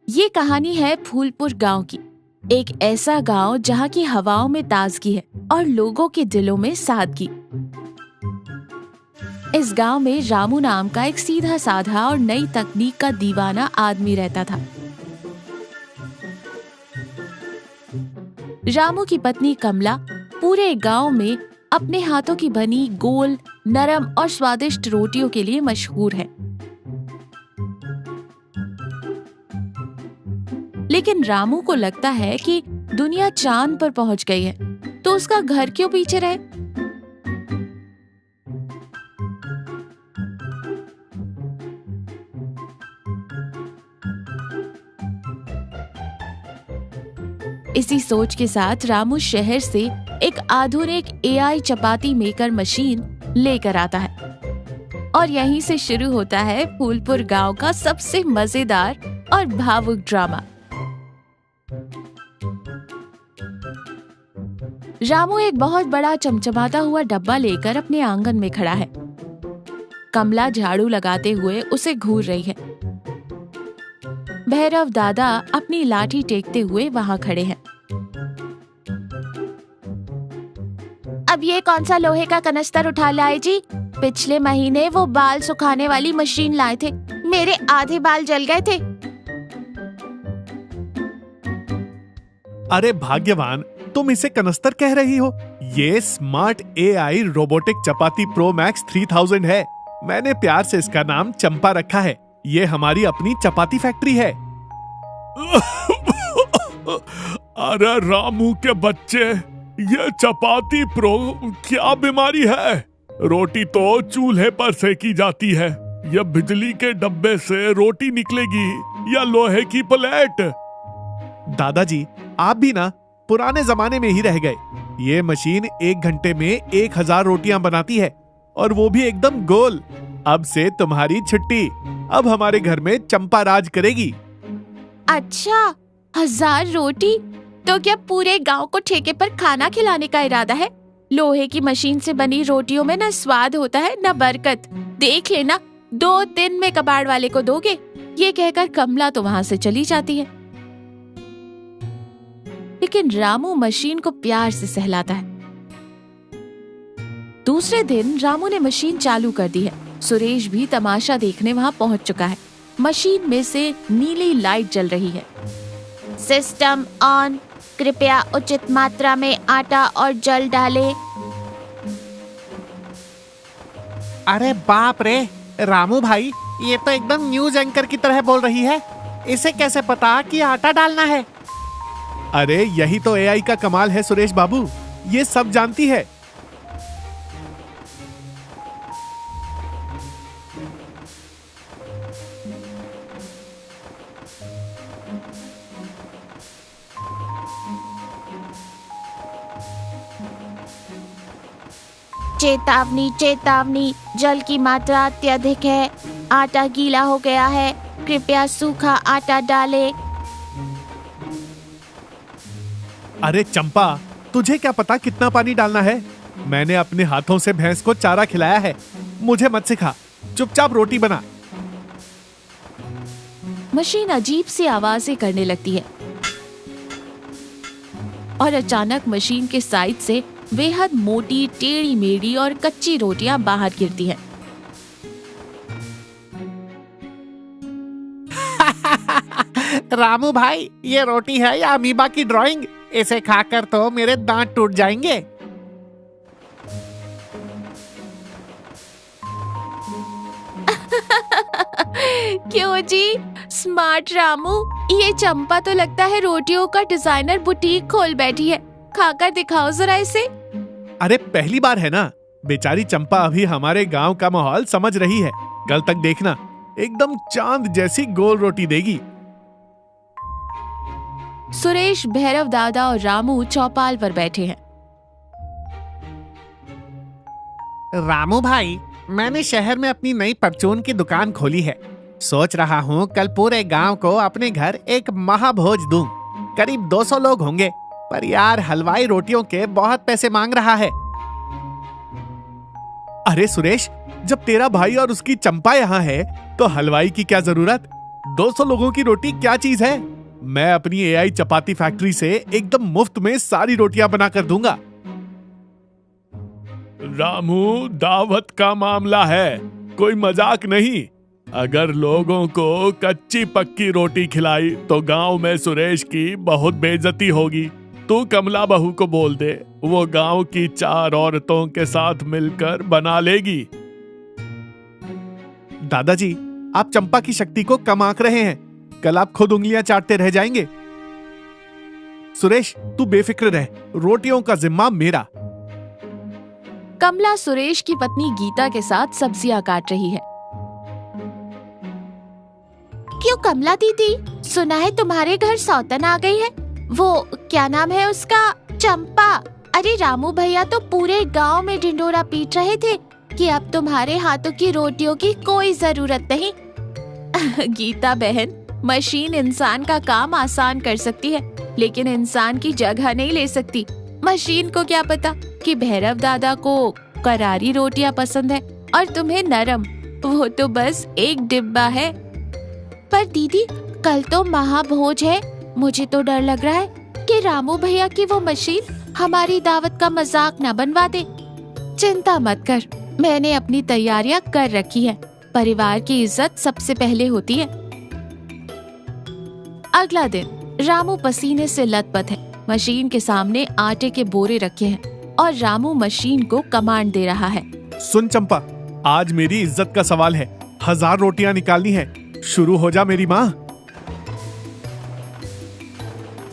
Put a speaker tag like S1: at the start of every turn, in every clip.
S1: ये कहानी है फूलपुर गांव की। एक ऐसा गांव जहां की हवाओं में ताजगी है और लोगों के दिलों में सादगी। इस गांव में रामू नाम का एक सीधा साधा और नई तकनीक का दीवाना आदमी रहता था। रामू की पत्नी कमला पूरे गांव में अपने हाथों की बनी गोल, नरम और स्वादिष्ट रोटियों के लिए मशहूर है। लेकिन रामू को लगता है कि दुनिया चांद पर पहुंच गई है, तो उसका घर क्यों पीछे रहे। इसी सोच के साथ रामू शहर से एक आधुनिक एआई चपाती मेकर मशीन लेकर आता है और यहीं से शुरू होता है फूलपुर गांव का सबसे मजेदार और भावुक ड्रामा। रामू एक बहुत बड़ा चमचमाता हुआ डब्बा लेकर अपने आंगन में खड़ा है। कमला झाड़ू लगाते हुए उसे घूर रही है। भैरव दादा अपनी लाठी टेकते हुए वहां खड़े हैं। अब ये कौन सा लोहे का कनस्तर उठा लाए जी? पिछले महीने वो बाल सुखाने वाली मशीन लाए थे, मेरे आधे बाल जल गए थे।
S2: अरे भाग्यवान, तुम इसे कनस्तर कह रही हो? ये स्मार्ट एआई रोबोटिक चपाती प्रो मैक्स 3000 है। मैंने प्यार से इसका नाम चंपा रखा है। ये हमारी अपनी चपाती फैक्ट्री है।
S3: अरे रामू के बच्चे, ये चपाती प्रो क्या बीमारी है? रोटी तो चूल्हे पर सेकी जाती है, या बिजली के डब्बे से रोटी निकलेगी या लोहे की प्लेट?
S2: दादाजी, आप भी ना पुराने जमाने में ही रह गए। ये मशीन 1 घंटे में 1000 रोटियां बनाती है, और वो भी एकदम गोल। अब से तुम्हारी छुट्टी। अब हमारे घर में चंपा राज करेगी।
S1: अच्छा, 1000 रोटी? तो क्या पूरे गांव को ठेके पर खाना खिलाने का इरादा है? लोहे की मशीन से बनी रोटियों में न स्वाद होता है न बरकत। देख लेना, 2 दिन में कबाड़ वाले को दोगे। ये कहकर कमला तो वहां से चली जाती है। लेकिन रामू मशीन को प्यार से सहलाता है। दूसरे दिन रामू ने मशीन चालू कर दी है। सुरेश भी तमाशा देखने वहां पहुंच चुका है। मशीन में से नीली लाइट जल रही है। सिस्टम ऑन, कृपया उचित मात्रा में आटा और जल डालें।
S4: अरे बाप रे रामू भाई, ये तो एकदम न्यूज एंकर की तरह बोल रही है। इसे कैसे पता कि आटा डालना है?
S2: अरे यही तो एआई का कमाल है सुरेश बाबू, ये सब जानती है।
S1: चेतावनी चेतावनी, जल की मात्रा अत्यधिक है, आटा गीला हो गया है, कृपया सूखा आटा डालें।
S2: अरे चंपा, तुझे क्या पता कितना पानी डालना है? मैंने अपने हाथों से भैंस को चारा खिलाया है। मुझे मत सिखा, चुपचाप रोटी बना।
S1: मशीन अजीब सी आवाजें करने लगती है और अचानक मशीन के साइड से बेहद मोटी, टेढ़ी मेढ़ी और कच्ची रोटियां बाहर गिरती हैं।
S4: रामू भाई, ये रोटी है या अमीबा की ड्राइंग? इसे खाकर तो मेरे दांत टूट जाएंगे।
S1: क्यों जी स्मार्ट रामू, ये चंपा तो लगता है रोटियों का डिजाइनर बुटीक खोल बैठी है। खाकर दिखाओ जरा इसे।
S2: अरे पहली बार है ना, बेचारी चंपा अभी हमारे गांव का माहौल समझ रही है। कल तक देखना, एकदम चांद जैसी गोल रोटी देगी।
S1: सुरेश, भैरव दादा और रामू चौपाल पर बैठे हैं।
S4: रामू भाई, मैंने शहर में अपनी नई परचून की दुकान खोली है। सोच रहा हूँ कल पूरे गांव को अपने घर एक महाभोज दूं। करीब 200 लोग होंगे, पर यार हलवाई रोटियों के बहुत पैसे मांग रहा है।
S2: अरे सुरेश, जब तेरा भाई और उसकी चंपा यहाँ है तो हलवाई की क्या जरूरत? 200 लोगों की रोटी क्या चीज है? मैं अपनी एआई चपाती फैक्ट्री से एकदम मुफ्त में सारी रोटियां बना कर दूंगा।
S3: रामू, दावत का मामला है, कोई मजाक नहीं। अगर लोगों को कच्ची पक्की रोटी खिलाई तो गांव में सुरेश की बहुत बेइज्जती होगी। तू कमला बहू को बोल दे, वो गांव की 4 औरतों के साथ मिलकर बना लेगी।
S2: दादाजी, आप चंपा की शक्ति को कम आंक रहे हैं। कल आप खुद उंगलियां चाटते रह जाएंगे। सुरेश, तू बेफिक्र रह, रोटियों का जिम्मा मेरा।
S1: कमला सुरेश की पत्नी गीता के साथ सब्जियां काट रही है। क्यों कमला दीदी, सुना है तुम्हारे घर सौतन आ गई है? वो क्या नाम है उसका? चंपा। अरे रामू भैया तो पूरे गांव में ढिंढोरा पीट रहे थे कि अब तुम्हारे हाथों की रोटियों की कोई जरूरत नहीं। गीता बहन, मशीन इंसान का काम आसान कर सकती है, लेकिन इंसान की जगह नहीं ले सकती। मशीन को क्या पता कि भैरव दादा को करारी रोटियां पसंद है और तुम्हें नरम। वो तो बस एक डिब्बा है। पर दीदी, कल तो महाभोज है। मुझे तो डर लग रहा है कि रामू भैया की वो मशीन हमारी दावत का मजाक न बनवा दे। चिंता मत कर, मैंने अपनी तैयारियां कर रखी है। परिवार की इज्जत सबसे पहले होती है। अगला दिन रामू पसीने से लथपथ है। मशीन के सामने आटे के बोरे रखे हैं और रामू मशीन को कमांड दे रहा है।
S2: सुन चंपा, आज मेरी इज्जत का सवाल है। 1000 रोटियां निकालनी है। शुरू हो जा मेरी माँ।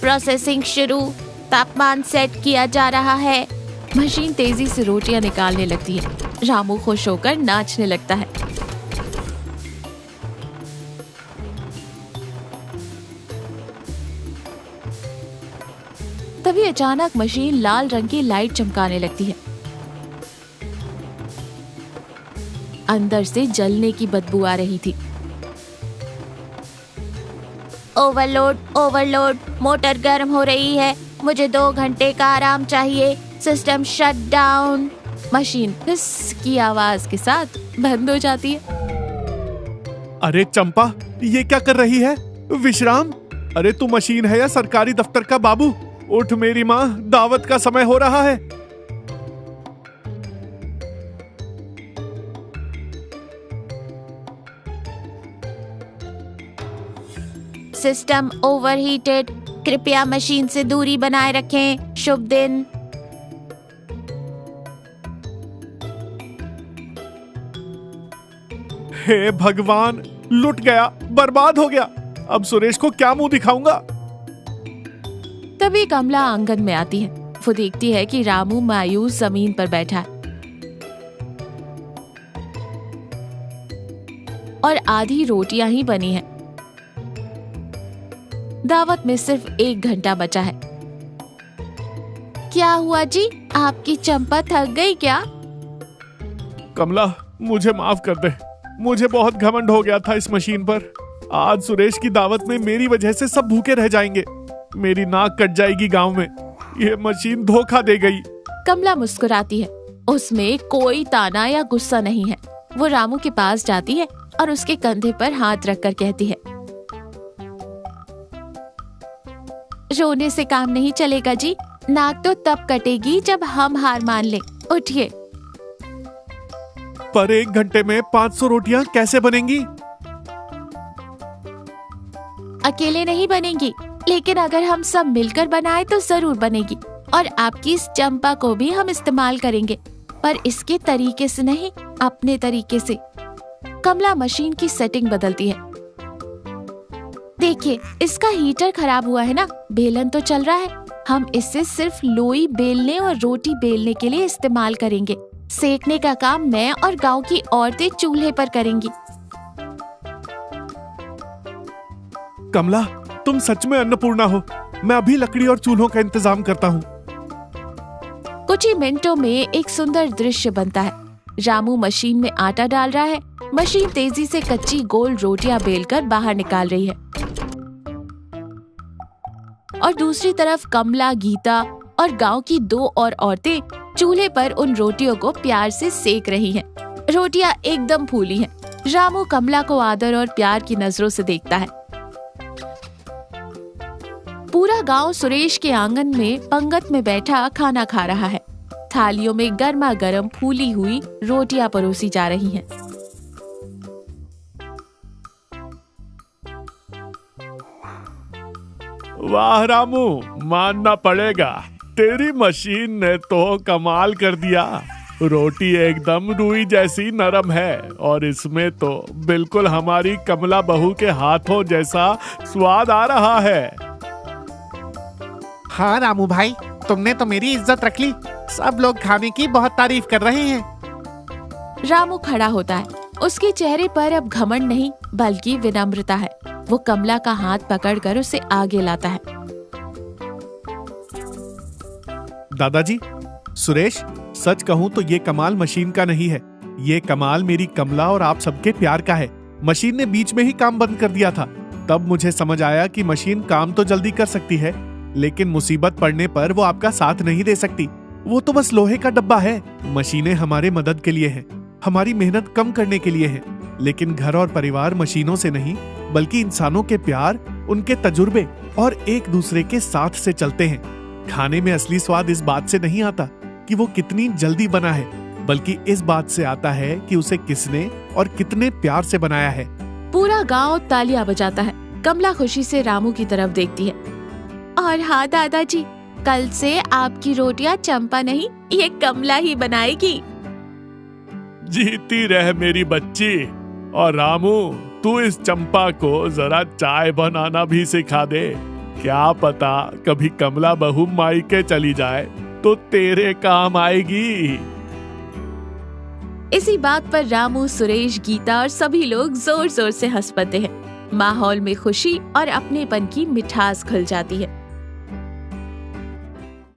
S1: प्रोसेसिंग शुरू। तापमान सेट किया जा रहा है। मशीन तेजी से रोटियां निकालने लगती है। रामू खुश होकर नाचने लगता है। तभी अचानक मशीन लाल रंग की लाइट चमकाने लगती है। अंदर से जलने की बदबू आ रही थी। ओवरलोड, ओवरलोड, मोटर गर्म हो रही है। मुझे 2 घंटे का आराम चाहिए। System shut down. मशीन हिस की आवाज के साथ बंद हो जाती है।
S2: अरे चंपा, ये क्या कर रही है? विश्राम? अरे तू मशीन है या सरकारी दफ्तर का बाबू? उठ मेरी माँ, दावत का समय हो रहा है।
S1: System overheated. कृपया मशीन से दूरी बनाए रखें। शुभ दिन।
S2: हे भगवान, लुट गया, बर्बाद हो गया। अब सुरेश को क्या मुंह दिखाऊंगा?
S1: तभी कमला आंगन में आती है। वो देखती है कि रामू मायूस जमीन पर बैठा है और आधी रोटियां ही बनी है। दावत में सिर्फ 1 घंटा बचा है। क्या हुआ जी? आपकी चंपा थक गई क्या?
S2: कमला, मुझे माफ कर दे। मुझे बहुत घमंड हो गया था इस मशीन पर। आज सुरेश की दावत में मेरी वजह से सब भूखे रह जाएंगे। मेरी नाक कट जाएगी गांव में। ये मशीन धोखा दे गई।
S1: कमला मुस्कुराती है। उसमें कोई ताना या गुस्सा नहीं है। वो रामू के पास जाती है और उसके कंधे पर हाथ रखकर कहती है, रोने से काम नहीं चलेगा जी। नाक तो तब कटेगी जब हम हार मान ले। उठिए।
S2: पर 1 घंटे में 500 रोटियां कैसे बनेंगी?
S1: अकेले नहीं बनेंगी, लेकिन अगर हम सब मिलकर बनाए तो जरूर बनेगी। और आपकी इस चंपा को भी हम इस्तेमाल करेंगे, पर इसके तरीके से नहीं, अपने तरीके से। कमला मशीन की सेटिंग बदलती है। देखिए, इसका हीटर खराब हुआ है ना। बेलन तो चल रहा है। हम इसे सिर्फ लोई बेलने और रोटी बेलने के लिए इस्तेमाल करेंगे। सेकने का काम मैं और गांव की औरतें चूल्हे पर करेंगी।
S2: कमला, तुम सच में अन्नपूर्णा हो। मैं अभी लकड़ी और चूल्हों का इंतजाम करता हूँ।
S1: कुछ ही मिनटों में एक सुंदर दृश्य बनता है। रामू मशीन में आटा डाल रहा है। मशीन तेजी से कच्ची गोल रोटियां बेलकर बाहर निकाल रही है और दूसरी तरफ कमला, गीता और गांव की 2 और औरतें चूल्हे पर उन रोटियों को प्यार से सेक रही हैं। रोटियां एकदम फूली हैं रामू कमला को आदर और प्यार की नजरों से देखता है। पूरा गांव सुरेश के आंगन में पंगत में बैठा खाना खा रहा है। थालियों में गर्मा गर्म फूली हुई रोटियां परोसी जा रही हैं।
S3: वाह रामू, मानना पड़ेगा, तेरी मशीन ने तो कमाल कर दिया। रोटी एकदम रुई जैसी नरम है और इसमें तो बिल्कुल हमारी कमला बहू के हाथों जैसा स्वाद आ रहा है।
S4: हाँ रामू भाई, तुमने तो मेरी इज्जत रख ली। सब लोग खाने की बहुत तारीफ कर रहे हैं।
S1: रामू खड़ा होता है। उसके चेहरे पर अब घमंड नहीं बल्कि विनम्रता है। वो कमला का हाथ पकड़कर उसे आगे लाता है।
S2: दादाजी, सुरेश, सच कहूं तो ये कमाल मशीन का नहीं है। ये कमाल मेरी कमला और आप सबके प्यार का है। मशीन ने बीच में ही काम बंद कर दिया था। तब मुझे समझ आया कि मशीन काम तो जल्दी कर सकती है, लेकिन मुसीबत पड़ने पर वो आपका साथ नहीं दे सकती। वो तो बस लोहे का डब्बा है। मशीनें हमारे मदद के लिए हैं, हमारी मेहनत कम करने के लिए हैं। लेकिन घर और परिवार मशीनों से नहीं बल्कि इंसानों के प्यार, उनके तजुर्बे और एक दूसरे के साथ से चलते हैं। खाने में असली स्वाद इस बात से नहीं आता कि वो कितनी जल्दी बना है, बल्कि इस बात से आता है कि उसे किसने और कितने प्यार से बनाया है।
S1: पूरा गांव तालियां बजाता है। कमला खुशी से रामू की तरफ देखती है। और हाँ दादाजी, कल से आपकी रोटियां चंपा नहीं, ये कमला ही बनाएगी।
S3: जीती रह मेरी बच्ची। और रामू, तू इस चंपा को जरा चाय बनाना भी सिखा दे। क्या पता कभी कमला बहू मायके चली जाए तो तेरे काम आएगी।
S1: इसी बात पर रामू, सुरेश, गीता और सभी लोग जोर जोर से हंस पड़ते हैं। माहौल में खुशी और अपनेपन की मिठास घुल जाती है।